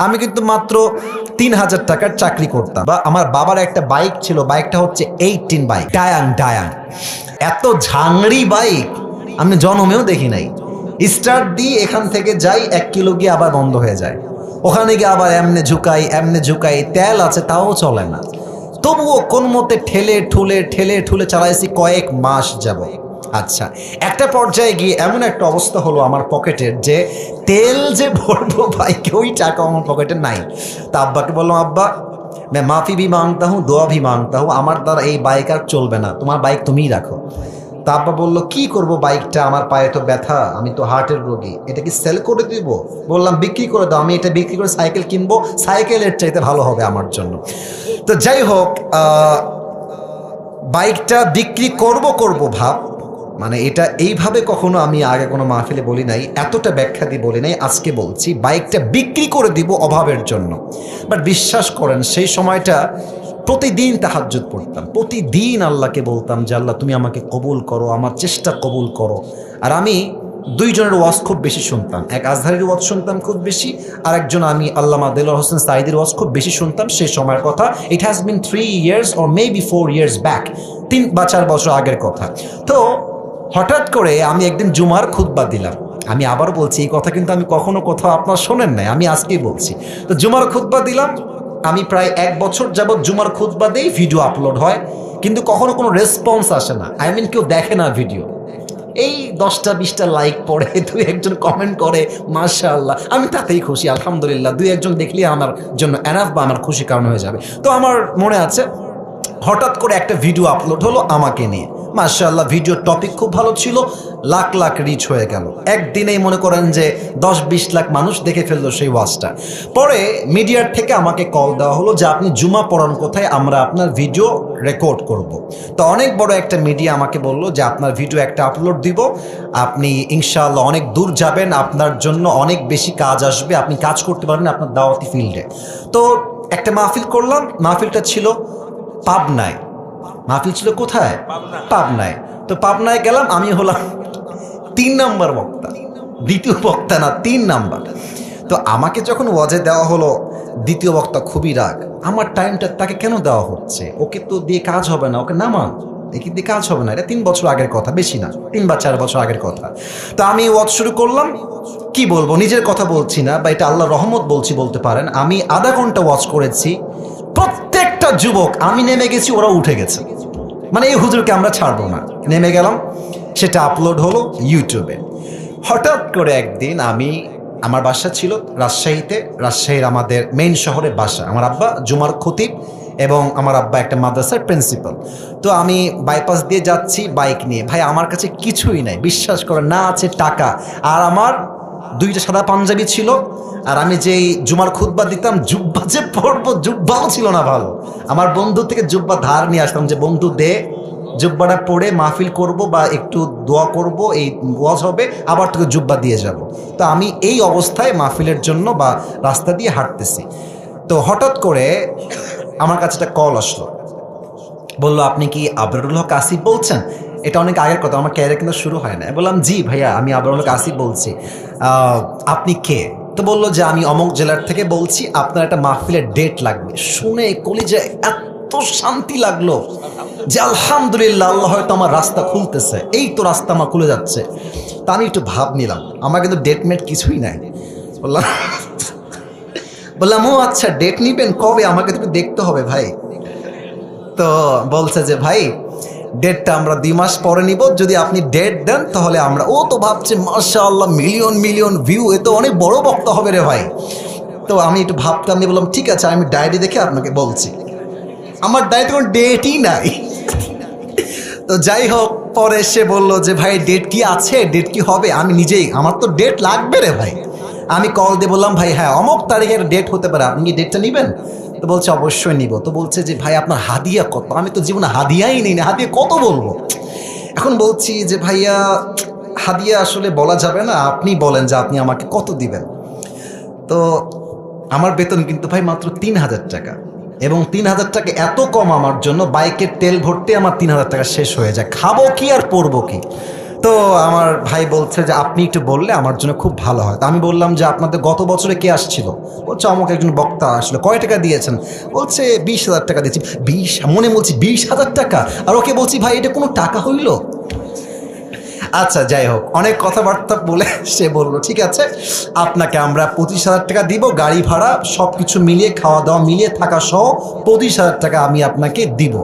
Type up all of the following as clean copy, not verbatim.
আমি কিন্তু মাত্র ৩,০০০ টাকার চাকরি করতাম, বা আমার বাবার একটা বাইক ছিল, বাইকটা হচ্ছে 18 বাইক, ডায়াং ডায়াং। এত ঝাংড়ি বাইক আমি জন্মেও দেখি নাই। স্টার্ট দিয়ে এখান থেকে যাই 1 কিলো গিয়ে আবার বন্ধ হয়ে যায়, ওখানে গিয়ে আবার এমনে ঝুকাই, তেল আছে তাও চলে না। তবুও কোন মতে ঠেলে ঠুলে চালাইছি কয়েক মাস যাব। আচ্ছা, একটা পর্যায়ে গিয়ে এমন একটা অবস্থা হলো আমার পকেটের, যে তেল যে ভরবো বাইকে ওই টাকা আমার পকেটে নাই। তা আব্বাকে বললাম, আব্বা मैं माफ़ी भी मांगता हूँ, দোয়া भी मांगता हूँ, আমার দ্বারা এই বাইক আর চলবে না, তোমার বাইক তুমিই রাখো। তা আব্বা বললো, কি করব বাইকটা, আমার পায়ে তো ব্যথা, আমি তো হার্টের রোগী, এটা কি সেল করে দিব? বললাম, বিক্রি করে দাও, আমি এটা বিক্রি করে সাইকেল কিনবো, সাইকেলের চাইতে ভালো হবে আমার জন্য। তো যাই হোক, বাইকটা বিক্রি করব ভাব, মানে এটা এইভাবে কখনো আমি আগে কোনো মাহফিলে বলি নাই, এতটা ব্যাখ্যা দিয়ে বলি নাই, আজকে বলছি বাইকটা বিক্রি করে দিব অভাবের জন্য। বাট বিশ্বাস করেন, সেই সময়টা প্রতিদিন তাহাজ্জুদ পড়তাম, প্রতিদিন আল্লাহকে বলতাম যে আল্লাহ তুমি আমাকে কবুল করো, আমার চেষ্টা কবুল করো। আর আমি দুইজনের ওয়াজ খুব বেশি শুনতাম, এক আজহারির ওয়াজ শুনতাম খুব বেশি, আর একজন আমি আল্লামা দেলোয়ার হোসেন সাঈদীর ওয়াজ খুব বেশি শুনতাম সেই সময়ের কথা। It has been 3 years or maybe 4 years back, 3 বা 4 বছর আগের কথা। তো হঠাৎ করে আমি একদিন জুমার খুতবা দিলাম, আমি আবার বলছি এই কথা কিন্তু আমি কখনো কোথাও আপনার শোনেন নাই, আমি আজকেই বলছি। তো জুমার খুতবা দিলাম, আমি প্রায় 1 বছর যাবৎ জুমার খুতবা দেই, ভিডিও আপলোড হয়, কিন্তু কখনো কোনো রেসপন্স আসে না, আই মিন কেউ দেখে না ভিডিও। এই 10টা-20টা লাইক পড়ে, 2-1জন কমেন্ট করে মাশাআল্লাহ, আমি তাতেই খুশি, আলহামদুলিল্লাহ, 2-1জন দেখলে আমার জন্য এনাফ, বা আমার খুশি কারণ হয়ে যাবে। তো আমার মনে আছে হঠাৎ করে একটা ভিডিও আপলোড হলো আমাকে নিয়ে, মাশাআল্লাহ, ভিডিওর টপিক খুব ভালো ছিল, লাখ লাখ রিচ হয়ে গেল, একদিনেই মনে করেন যে 10-20 লাখ মানুষ দেখে ফেললো সেই ওয়াজটা। পরে মিডিয়ার থেকে আমাকে কল দেওয়া হলো যে আপনি জুমা পড়ান কোথায়, আমরা আপনার ভিডিও রেকর্ড করব। তো অনেক বড় একটা মিডিয়া আমাকে বললো যে আপনার ভিডিও একটা আপলোড দিব, আপনি ইনশাআল্লাহ অনেক দূর যাবেন, আপনার জন্য অনেক বেশি কাজ আসবে, আপনি কাজ করতে পারবেন আপনার দাওয়াতি ফিল্ডে। তো একটা মাহফিল করলাম, মাহফিলটা ছিল পাবনায়। মাহফিল ছিল কোথায়? পাবনায়। তো পাবনায় গেলাম, আমি হলাম 3 নাম্বার বক্তা, দ্বিতীয় বক্তা না, 3 নাম্বার। তো আমাকে যখন ওয়াজে দেওয়া হলো, দ্বিতীয় বক্তা খুবই রাগ, আমার টাইমটা তাকে কেন দেওয়া হচ্ছে, ওকে তো দিয়ে কাজ হবে না, ওকে নামান, একে দিয়ে কাজ হবে না, এটা 3 বছর আগের কথা, বেশি না, 3 বা 4 বছর আগের কথা। তো আমি ওয়াজ শুরু করলাম, কি বলবো, নিজের কথা বলছি না, বা এটা আল্লাহর রহমত বলছি বলতে পারেন। আমি আধা ঘন্টা ওয়াজ করেছি, প্রত্যেকটা যুবক, আমি নেমে গেছি ওরা উঠে গেছে, মানে এই হুজুরকে আমরা ছাড়বো না, নেমে গেলাম, সেটা আপলোড হলো ইউটিউবে। হঠাৎ করে একদিন আমার বাসা ছিল রাজশাহীতে, রাজশাহীর আমাদের মেইন শহরে বাসা, আমার আব্বা জুমার খতিব এবং আমার আব্বা একটা মাদ্রাসার প্রিন্সিপাল। তো আমি বাইপাস দিয়ে যাচ্ছি বাইক নিয়ে, ভাই আমার কাছে কিছুই নাই, বিশ্বাস করে না আছে টাকা, আর আমার 2টা সাদা পাঞ্জাবি ছিল, আর আমি যেই জুমার খুতবা দিতাম, জুব্বা যে পরবো, জুব্বাও ছিল না ভালো, আমার বন্ধু থেকে জুব্বা ধার নিয়ে আসতাম, যে বন্ধু দে, জুব্বাটা পরে মাহফিল করব বা একটু দোয়া করব, এই ওয়াজ হবে, আবার তোকে জুব্বা দিয়ে যাব। তো আমি এই অবস্থায় মাহফিলের জন্য বা রাস্তা দিয়ে হাঁটতেছি, তো হঠাৎ করে আমার কাছে একটা কল আসলো, বললো আপনি কি আবরারুল হক আসিফ বলছেন? এটা অনেক আগের কথা, আমার ক্যারিয়ার কিন্তু শুরু হয় না। বললাম জি ভাইয়া, আমি আবরারুল হক আসিফ বলছি, আপনি কে? তো বললো যে আমি অমুক জেলার থেকে বলছি, আপনার একটা মাহফিলের ডেট লাগবে। শুনে কলিজায় এত শান্তি লাগলো যে আলহামদুলিল্লাহ, আল্লাহ হয়তো আমার রাস্তা খুলতেছে, এই তো রাস্তা আমার খুলে যাচ্ছে। তা আমি একটু ভাব নিলাম, আমার কিন্তু ডেট মেট কিছুই নাই। বললাম ও আচ্ছা, ডেট নিবেন কবে, আমাকে তো দেখতে হবে ভাই। তো বলছে যে ভাই ডেটটা আমরা 2 মাস পরে নিব, যদি আপনি ডেট দেন তাহলে আমরা। ও তো ভাবছে মাশাআল্লাহ, মিলিয়ন মিলিয়ন ভিউ, এ তো অনেক বড় বক্তা হবে রে ভাই। তো আমি একটু ভাবতাম, আমি বললাম ঠিক আছে, আমি ডায়েরি দেখে আপনাকে বলছি। আমার ডায়েরিতে কোনো ডেটই নাই। তো যাই হোক, পরে সে বললো যে ভাই ডেট কি আছে, ডেট কি হবে? আমি নিজেই, আমার তো ডেট লাগবে রে ভাই। আমি কল দিয়ে বললাম ভাই হ্যাঁ অমুক তারিখের ডেট হতে পারে, আপনি কি ডেটটা নেবেন? তো বলছে অবশ্যই নিব। তো বলছে যে ভাই আপনার হাদিয়া কত? আমি তো জীবনে হাদিয়াই নেই না, হাদিয়া কত বলবো। এখন বলছি যে ভাইয়া হাদিয়া আসলে বলা যাবে না, আপনি বলেন যে আপনি আমাকে কত দিবেন। তো আমার বেতন কিন্তু ভাই মাত্র 3,000 টাকা, এবং 3,000 টাকা এত কম আমার জন্য, বাইকের তেল ভরতে আমার 3,000 টাকা শেষ হয়ে যায়, খাবো কি আর পরবো কি। তো আমার ভাই বলছে যে আপনি একটু বললে আমার জন্য খুব ভালো হয়। তো আমি বললাম যে আপনাদের গত বছরে কে আসছিল? বলছে আমাকে একজন বক্তা আসলো। কয় টাকা দিয়েছেন? বলছে 20,000 টাকা দিয়েছি। মনে বলছি 20,000 টাকা, আর ওকে বলছি ভাই এটা কোনো টাকা হইল? আচ্ছা যাই হোক, অনেক কথাবার্তা বলে সে বললো ঠিক আছে আপনাকে আমরা 25,000 টাকা দিব, গাড়ি ভাড়া সব কিছু মিলিয়ে, খাওয়া দাওয়া মিলিয়ে, থাকা সহ 25,000 টাকা আমি আপনাকে দিব।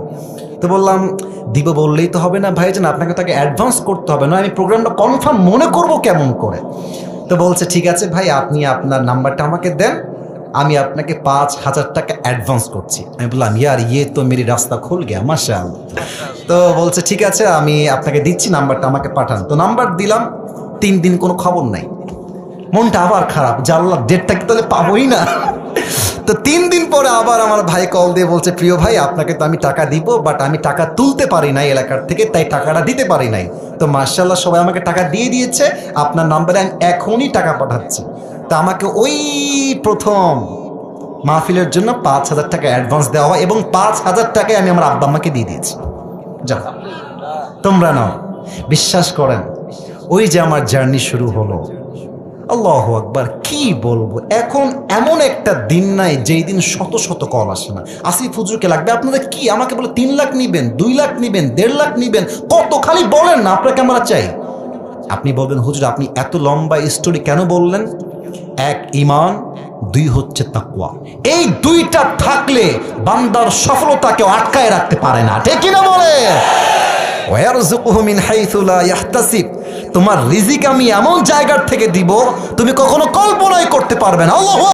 তো বললাম দিব বললেই তো হবে না ভাইজান, আপনাকে তাকে অ্যাডভান্স করতে হবে, না আমি প্রোগ্রামটা কনফার্ম মনে করব কেমন করে। তো বলছে ঠিক আছে ভাই আপনি আপনার নাম্বারটা আমাকে দেন, আমি আপনাকে 5,000 টাকা অ্যাডভান্স করছি। আমি বললাম ইয়ার ইয়ে তো মেরি রাস্তা খুল গিয়া মাশাআল্লাহ। তো বলছে ঠিক আছে আমি আপনাকে দিচ্ছি, নাম্বারটা আমাকে পাঠান। তো নাম্বার দিলাম, 3 দিন কোনো খবর নাই। মনটা আবার খারাপ, জানলাম ডেটটা কি তাহলে পাবোই না। তো 3 দিন পরে আবার আমার ভাই কল দিয়ে বলছে প্রিয় ভাই আপনাকে তো আমি টাকা দিব, বাট আমি টাকা তুলতে পারি নাই এলাকার থেকে, তাই টাকাটা দিতে পারি নাই। তো মার্শাল্লাহ সবাই আমাকে টাকা দিয়ে দিয়েছে, আপনার নাম্বারে আমি এখনই টাকা পাঠাচ্ছি। তা আমাকে ওই প্রথম মাহফিলের জন্য 5,000 টাকা অ্যাডভান্স দেওয়া হয়, এবং 5,000 টাকায় আমি আমার আব্বা আম্মাকে দিয়ে দিয়েছি। যাও তোমরা নাও। বিশ্বাস করেন ওই যে আমার জার্নি শুরু হলো, আল্লাহু আকবার, কি বলবো। এখন এমন একটা দিন নাই যেই দিন শত শত কল আসে না, আসিফ হুজুরকে লাগবে আপনাদের কি, আমাকে বলে 3 লাখ নিবেন, 2 লাখ নিবেন, 1.5 লাখ নিবেন, কত খালি বলেন না আপনাকে আমরা চাই। আপনি বলবেন হুজুর আপনি এত লম্বা স্টোরি কেন বললেন? 1 ঈমান, 2 হচ্ছে তাকওয়া। এই 2টা থাকলে বান্দার সফলতাকেও আটকায় রাখতে পারে না, ঠিক কিনা বলে? ওয়ারযুকুহু মিন হাইথু লা ইয়াহতাসিব, তোমার রিজিক আমি এমন জায়গার থেকে দিব তুমি কখনো কল্পনাই করতে পারবে না। আল্লাহু